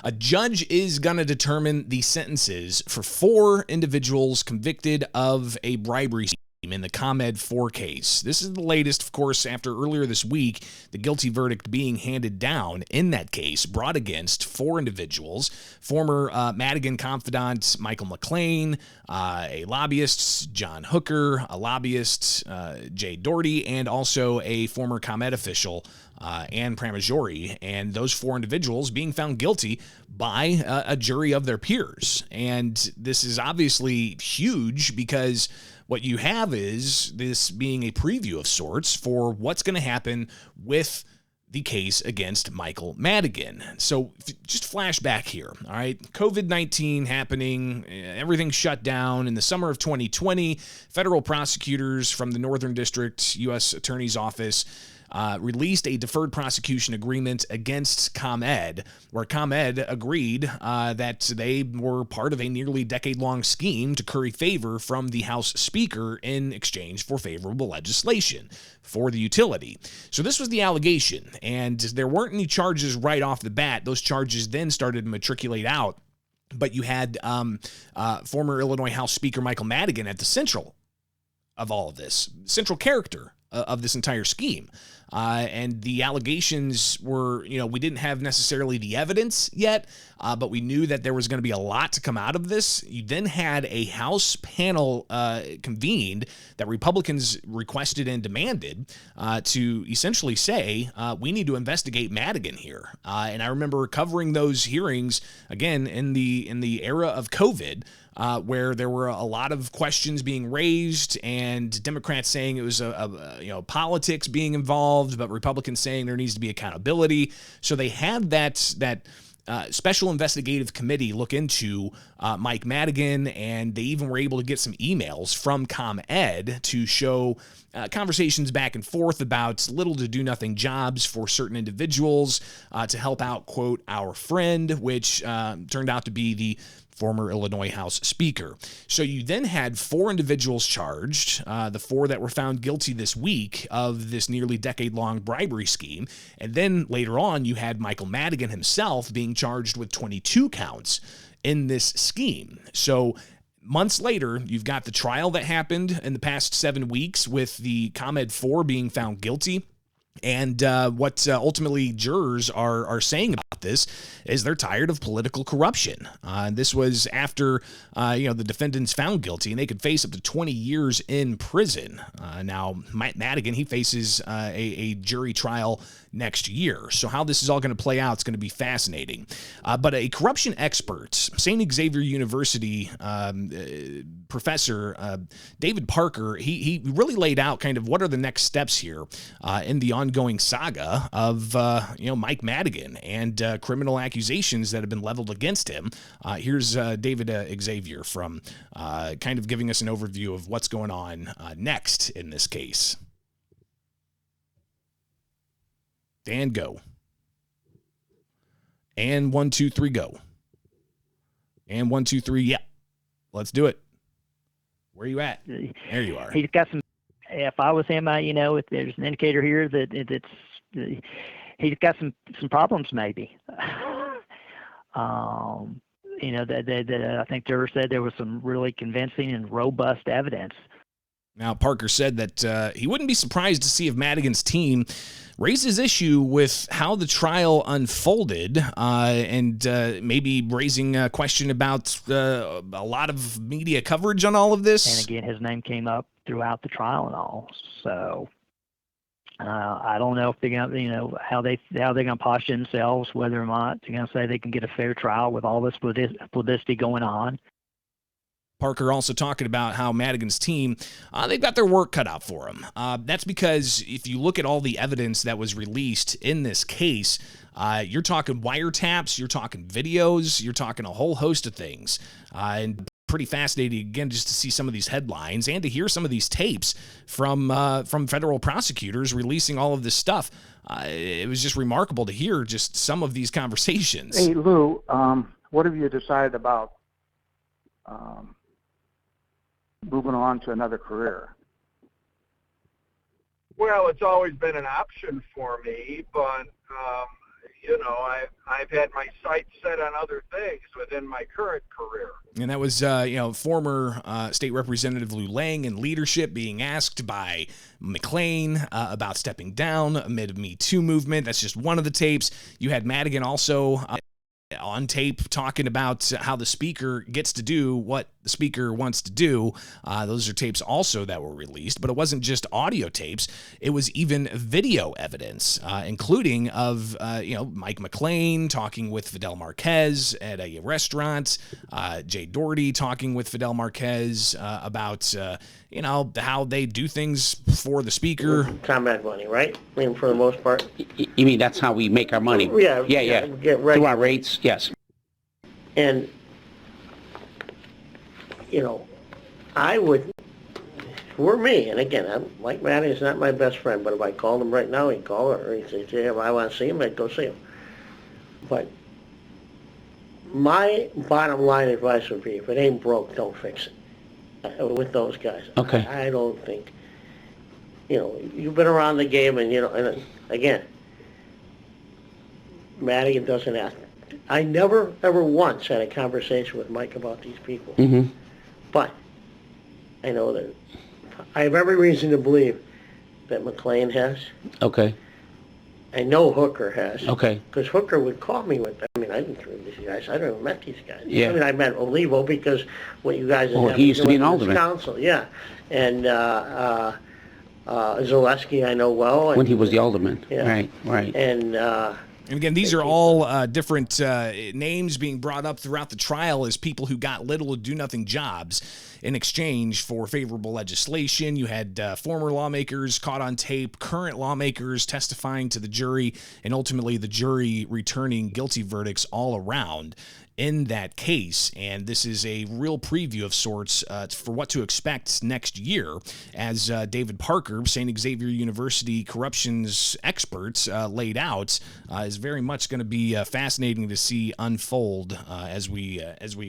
A judge is going to determine the sentences for 4 individuals convicted of a bribery scheme in the ComEd 4 case. This is the latest, of course, after earlier this week, the guilty verdict being handed down in that case brought against 4 individuals: former Madigan confidant Michael McLean, a lobbyist John Hooker, a lobbyist Jay Doherty, and also a former ComEd official Ann Pramaggiore, and those 4 individuals being found guilty by a jury of their peers. And this is obviously huge because what you have is this being a preview of sorts for what's going to happen with the case against Michael Madigan. So just flash back here, all right? COVID-19 happening, everything shut down. In the summer of 2020, federal prosecutors from the Northern District U.S. Attorney's Office released a deferred prosecution agreement against ComEd, where ComEd agreed that they were part of a nearly decade-long scheme to curry favor from the House Speaker in exchange for favorable legislation for the utility. So this was the allegation, and there weren't any charges right off the bat. Those charges then started to matriculate out, but you had former Illinois House Speaker Michael Madigan at the central of all of this, central character of this entire scheme. And the allegations were, we didn't have necessarily the evidence yet, but we knew that there was going to be a lot to come out of this. You then had a House panel convened that Republicans requested and demanded to essentially say, we need to investigate Madigan here. And I remember covering those hearings, again, in the era of COVID, where there were a lot of questions being raised and Democrats saying it was politics being involved, but Republicans saying there needs to be accountability. So they had that special investigative committee look into Mike Madigan, and they even were able to get some emails from ComEd to show conversations back and forth about little to do nothing jobs for certain individuals to help out, quote, our friend, which turned out to be the former Illinois House Speaker. So you then had 4 individuals charged, the 4 that were found guilty this week of this nearly decade-long bribery scheme. And then later on, you had Michael Madigan himself being charged with 22 counts in this scheme. So months later, you've got the trial that happened in the past 7 weeks with the ComEd 4 being found guilty. And what ultimately jurors are saying about this is they're tired of political corruption. This was after, the defendants found guilty, and they could face up to 20 years in prison. Now, Madigan, he faces a jury trial next year. So how this is all going to play out, it's going to be fascinating. But a corruption expert, St. Xavier University professor David Parker, he really laid out kind of what are the next steps here in the ongoing saga of Mike Madigan and criminal accusations that have been leveled against him. Here's David Xavier from kind of giving us an overview of what's going on next in this case. Dan, go. And 1, 2, 3, go. And 1, 2, 3, yeah. Let's do it. Where are you at? There you are. He's got some. If I was him, if there's an indicator here that he's got some problems, maybe. I think jurors said there was some really convincing and robust evidence. Now, Parker said that he wouldn't be surprised to see if Madigan's team raises issue with how the trial unfolded and maybe raising a question about a lot of media coverage on all of this. And again, his name came up throughout the trial and all. So I don't know if they're going to, how they're going to posture themselves, whether or not they're going to say they can get a fair trial with all this publicity going on. Parker also talking about how Madigan's team, they've got their work cut out for them. That's because if you look at all the evidence that was released in this case, you're talking wiretaps, you're talking videos, you're talking a whole host of things. And pretty fascinating, again, just to see some of these headlines and to hear some of these tapes from federal prosecutors releasing all of this stuff. It was just remarkable to hear just some of these conversations. Hey, Lou, what have you decided about moving on to another career? Well, it's always been an option for me, but, I've had my sights set on other things within my current career. And that was, former State Representative Lou Lang in leadership being asked by McLean about stepping down amid a Me Too movement. That's just one of the tapes. You had Madigan also on tape talking about how the speaker gets to do what the speaker wants to do. Those are tapes also that were released, but it wasn't just audio tapes. It was even video evidence, including of, Mike McLean talking with Fidel Marquez at a restaurant, Jay Doherty talking with Fidel Marquez about, how they do things for the speaker. ComEd money, right? I mean, for the most part. You mean that's how we make our money? Yeah. Get through our rates, yes. And, I would, for me, and again, Mike Madigan is not my best friend, but if I called him right now, he'd call or he'd say, if I want to see him, I'd go see him. But my bottom line advice would be, if it ain't broke, don't fix it. With those guys. Okay. I don't think, you've been around the game and, and again, Madigan doesn't ask. I never, ever once had a conversation with Mike about these people. Mm-hmm. But I know that I have every reason to believe that McLean has. Okay. I know Hooker has. Okay. Because Hooker would call me with, I didn't know these guys. I never met these guys. Yeah. I met Olivo because what you guys... Well, he used to be an alderman. Council, yeah. And Zaleski I know well. When he was the alderman. Yeah. Right. And again, these are all different names being brought up throughout the trial as people who got little to do nothing jobs in exchange for favorable legislation. You had former lawmakers caught on tape, current lawmakers testifying to the jury, and ultimately the jury returning guilty verdicts all around in that case. And this is a real preview of sorts for what to expect next year, as David Parker, St. Xavier University corruptions experts, laid out, is very much going to be fascinating to see unfold as we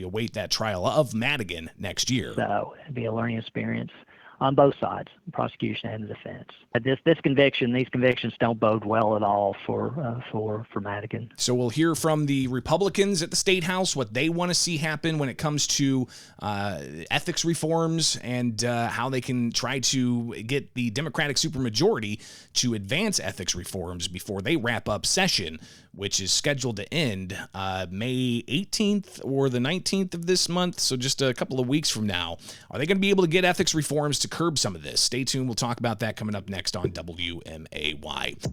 await that trial of Madigan next year. So it'd be a learning experience on both sides, the prosecution and the defense. But these convictions don't bode well at all for Madigan. So we'll hear from the Republicans at the State House what they want to see happen when it comes to ethics reforms and how they can try to get the Democratic supermajority to advance ethics reforms before they wrap up session, which is scheduled to end May 18th or the 19th of this month, so just a couple of weeks from now. Are they going to be able to get ethics reforms to curb some of this? Stay tuned. We'll talk about that coming up next on WMAY.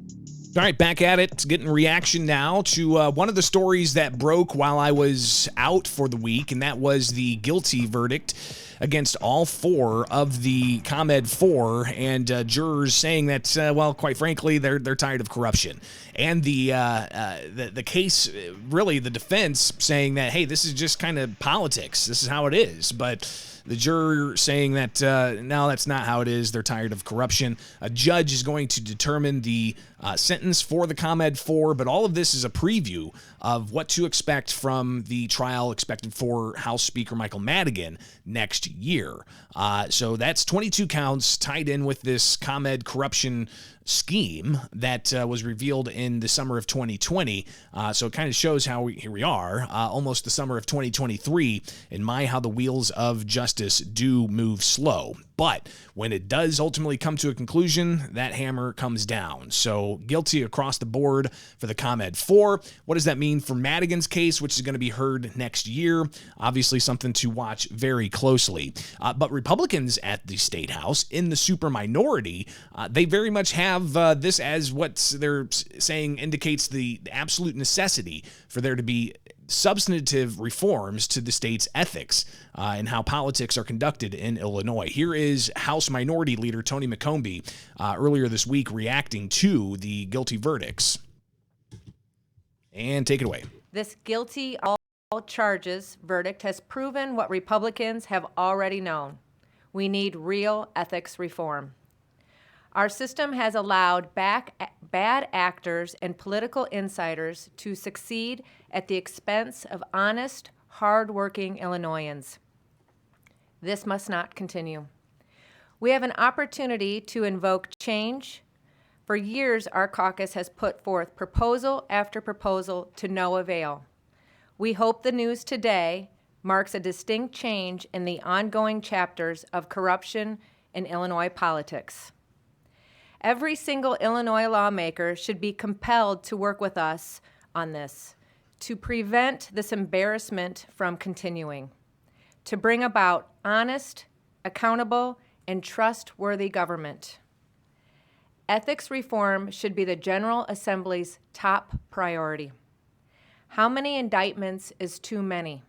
All right, back at it. Getting reaction now to one of the stories that broke while I was out for the week, and that was the guilty verdict against all four of the ComEd 4, and jurors saying that, quite frankly, they're tired of corruption. And the case, really the defense saying that, hey, this is just kind of politics. This is how it is. But the juror saying that, no, that's not how it is. They're tired of corruption. A judge is going to determine the sentence for the ComEd 4, but all of this is a preview of what to expect from the trial expected for House Speaker Michael Madigan next year. So that's 22 counts tied in with this ComEd corruption scheme that was revealed in the summer of 2020. So it kind of shows how here we are, almost the summer of 2023, and how the wheels of justice do move slow. But when it does ultimately come to a conclusion, that hammer comes down. So guilty across the board for the ComEd 4. What does that mean for Madigan's case, which is going to be heard next year? Obviously something to watch very closely. But Republicans at the State House, in the super minority, they very much have this as what they're saying indicates the absolute necessity for there to be substantive reforms to the state's ethics and how politics are conducted in Illinois. Here is House Minority Leader Tony McCombie earlier this week reacting to the guilty verdicts. And take it away. This guilty all charges verdict has proven what Republicans have already known. We need real ethics reform. Our system has allowed bad actors and political insiders to succeed at the expense of honest, hard-working Illinoisans. This must not continue. We have an opportunity to invoke change For years, our caucus has put forth proposal after proposal to no avail. We hope the news today marks a distinct change in the ongoing chapters of corruption in Illinois politics. Every single Illinois lawmaker should be compelled to work with us on this, to prevent this embarrassment from continuing, to bring about honest, accountable, and trustworthy government. Ethics reform should be the General Assembly's top priority. How many indictments is too many?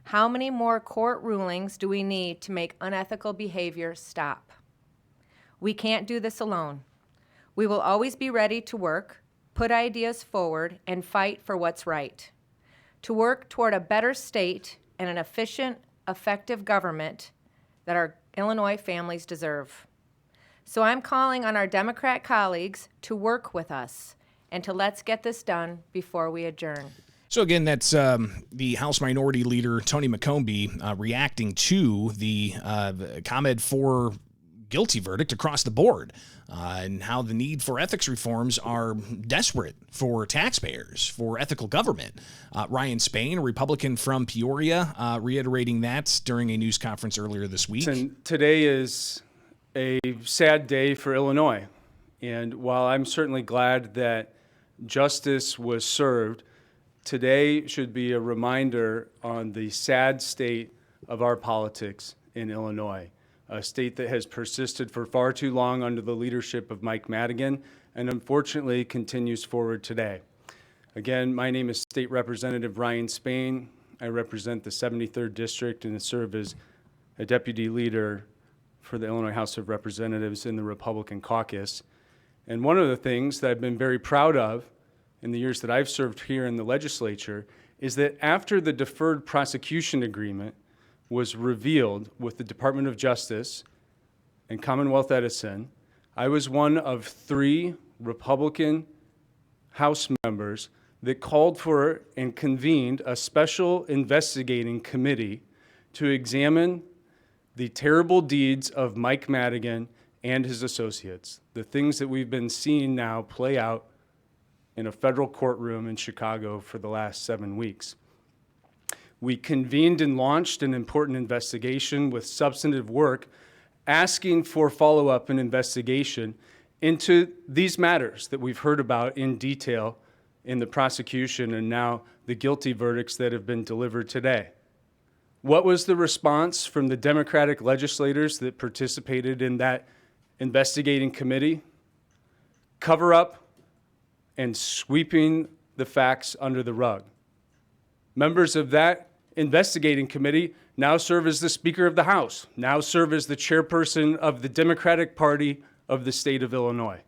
How many more court rulings do we need to make unethical behavior stop? We can't do this alone. We will always be ready to work, put ideas forward, and fight for what's right. To work toward a better state and an efficient, effective government that our Illinois families deserve. So I'm calling on our Democrat colleagues to work with us and to let's get this done before we adjourn. So again, that's the House Minority Leader, Tony McCombie, reacting to the ComEd 4 guilty verdict across the board, and how the need for ethics reforms are desperate for taxpayers, for ethical government. Ryan Spain, a Republican from Peoria, reiterating that during a news conference earlier this week. And today is a sad day for Illinois. And while I'm certainly glad that justice was served, today should be a reminder on the sad state of our politics in Illinois, a state that has persisted for far too long under the leadership of Mike Madigan and unfortunately continues forward today. Again, my name is State Representative Ryan Spain. I represent the 73rd District and serve as a deputy leader for the Illinois House of Representatives in the Republican caucus. And one of the things that I've been very proud of in the years that I've served here in the legislature is that after the deferred prosecution agreement was revealed with the Department of Justice and Commonwealth Edison, I was one of 3 Republican House members that called for and convened a special investigating committee to examine the terrible deeds of Mike Madigan and his associates, the things that we've been seeing now play out in a federal courtroom in Chicago for the last 7 weeks. We convened and launched an important investigation with substantive work asking for follow-up and investigation into these matters that we've heard about in detail in the prosecution and now the guilty verdicts that have been delivered today. What was the response from the Democratic legislators that participated in that investigating committee? Cover up and sweeping the facts under the rug. Members of that investigating committee now serve as the Speaker of the House, now serve as the chairperson of the Democratic Party of the state of Illinois.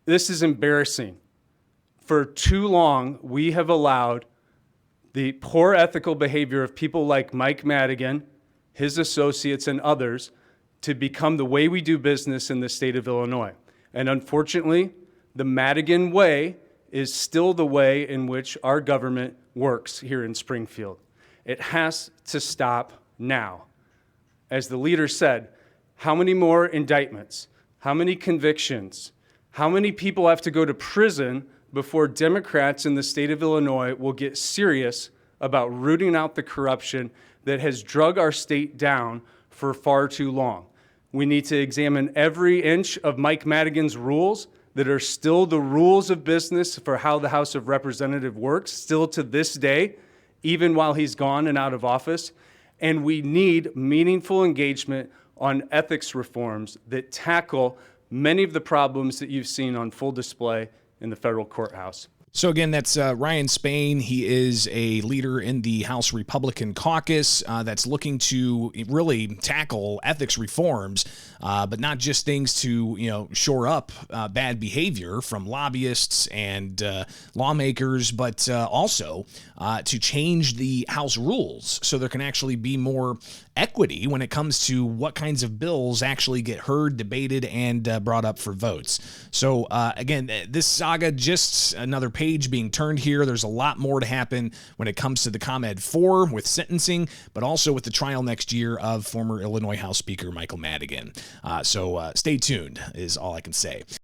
This is embarrassing. For too long, we have allowed the poor ethical behavior of people like Mike Madigan, his associates, and others to become the way we do business in the state of Illinois. And unfortunately, the Madigan way is still the way in which our government works here in Springfield. It has to stop now. As the leader said, how many more indictments? How many convictions? How many people have to go to prison before Democrats in the state of Illinois will get serious about rooting out the corruption that has drug our state down for far too long? We need to examine every inch of Mike Madigan's rules that are still the rules of business for how the House of Representatives works, still to this day, even while he's gone and out of office. And we need meaningful engagement on ethics reforms that tackle many of the problems that you've seen on full display in the federal courthouse. So again, that's Ryan Spain. He is a leader in the House Republican caucus that's looking to really tackle ethics reforms, but not just things to shore up bad behavior from lobbyists and lawmakers, but also to change the House rules so there can actually be more equity when it comes to what kinds of bills actually get heard, debated, and brought up for votes. So again, this saga, just another page being turned here. There's a lot more to happen when it comes to the ComEd 4 with sentencing, but also with the trial next year of former Illinois House Speaker Michael Madigan. So stay tuned is all I can say.